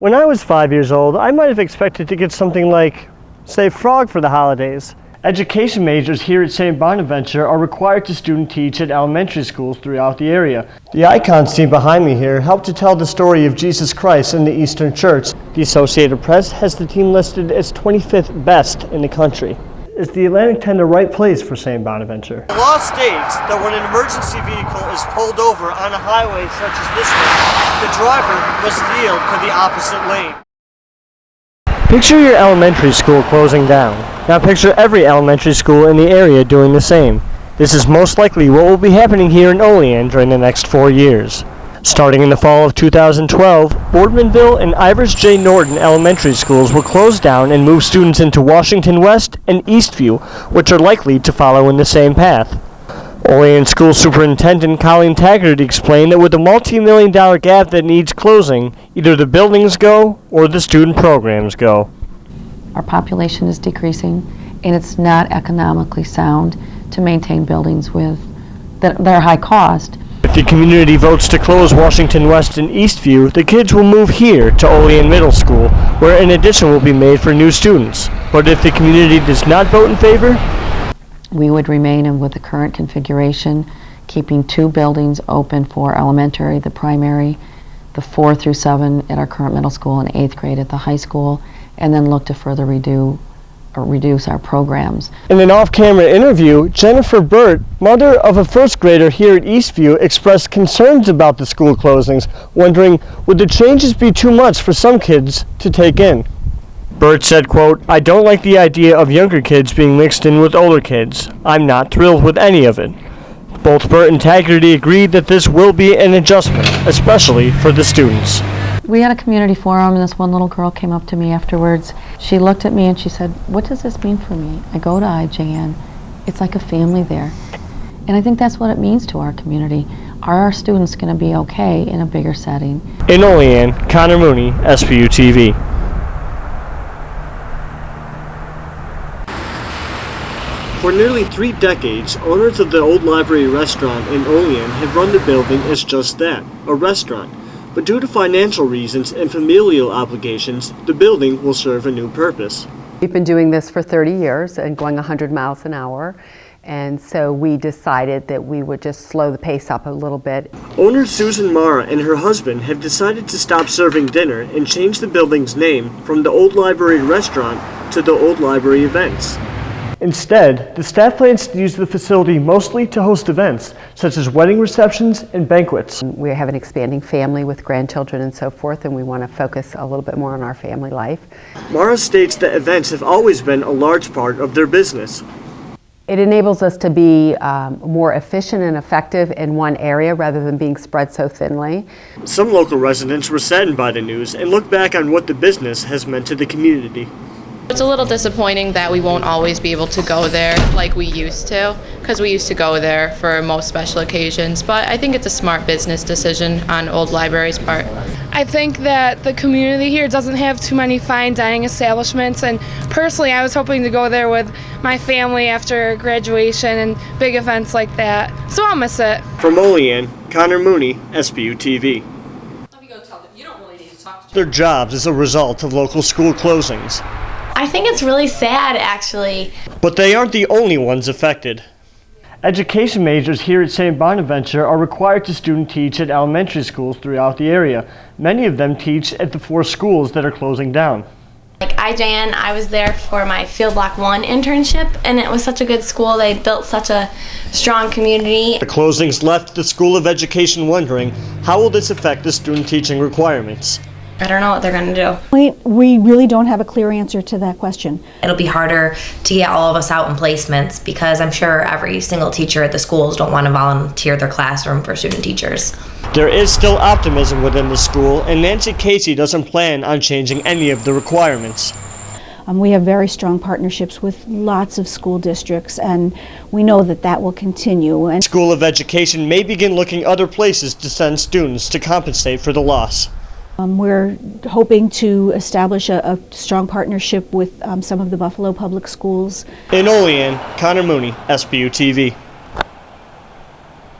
When I was 5 years old, I might have expected to get something like, say, frog for the holidays. Education majors here at St. Bonaventure are required to student teach at elementary schools throughout the area. The icons seen behind me here help to tell the story of Jesus Christ in the Eastern Church. The Associated Press has the team listed as 25th best in the country. Is the Atlantic 10 the right place for St. Bonaventure? The law states that when an emergency vehicle is pulled over on a highway such as this one, the driver must yield to the opposite lane. Picture your elementary school closing down. Now picture every elementary school in the area doing the same. This is most likely what will be happening here in Olean during the next 4 years. Starting in the fall of 2012, Boardmanville and Ivers J. Norton elementary schools will close down and move students into Washington West and Eastview, which are likely to follow in the same path. Olean School Superintendent Colleen Taggart explained that with a multi-million-dollar gap that needs closing, either the buildings go or the student programs go. Our population is decreasing, and it's not economically sound to maintain buildings that are high cost. If the community votes to close Washington West and Eastview, the kids will move here to Olean Middle School, where an addition will be made for new students. But if the community does not vote in favor, we would remain with the current configuration, keeping 2 buildings open for elementary, the primary, the 4 through 7 at our current middle school, and 8th grade at the high school, and then look to further reduce our programs. In an off-camera interview, Jennifer Burt, mother of a first grader here at Eastview, expressed concerns about the school closings, wondering, would the changes be too much for some kids to take in? Burt said, quote, "I don't like the idea of younger kids being mixed in with older kids. I'm not thrilled with any of it." Both Burt and Taggart agreed that this will be an adjustment, especially for the students. We had a community forum, and this one little girl came up to me afterwards. She looked at me and she said, "What does this mean for me? I go to IJN. It's like a family there." And I think that's what it means to our community. Are our students going to be okay in a bigger setting? In Olean, Conor Mooney, SBU TV. For nearly 3 decades, owners of the Old Library restaurant in Olean have run the building as just that, a restaurant. But due to financial reasons and familial obligations, the building will serve a new purpose. We've been doing this for 30 years and going 100 miles an hour, and so we decided that we would just slow the pace up a little bit. Owner Susan Mara and her husband have decided to stop serving dinner and change the building's name from the Old Library restaurant to the Old Library Events. Instead, the staff plans to use the facility mostly to host events, such as wedding receptions and banquets. We have an expanding family with grandchildren and so forth, and we want to focus a little bit more on our family life. Mara states that events have always been a large part of their business. It enables us to be more efficient and effective in one area rather than being spread so thinly. Some local residents were saddened by the news and look back on what the business has meant to the community. It's a little disappointing that we won't always be able to go there like we used to, because we used to go there for most special occasions, but I think it's a smart business decision on Old Library's part. I think that the community here doesn't have too many fine dining establishments, and personally I was hoping to go there with my family after graduation and big events like that, so I'll miss it. From Olean, Conor Mooney, SBU TV. Their jobs as a result of local school closings. I think it's really sad, actually. But they aren't the only ones affected. Education majors here at St. Bonaventure are required to student teach at elementary schools throughout the area. Many of them teach at the 4 schools that are closing down. Like IJN, I was there for my Field Block 1 internship, and it was such a good school. They built such a strong community. The closings left the School of Education wondering, how will this affect the student teaching requirements? I don't know what they're going to do. We really don't have a clear answer to that question. It'll be harder to get all of us out in placements because I'm sure every single teacher at the schools don't want to volunteer their classroom for student teachers. There is still optimism within the school, and Nancy Casey doesn't plan on changing any of the requirements. We have very strong partnerships with lots of school districts, and we know that that will continue. And School of Education may begin looking other places to send students to compensate for the loss. We're hoping to establish a strong partnership with some of the Buffalo Public Schools. In Olean, Conor Mooney, SBU TV.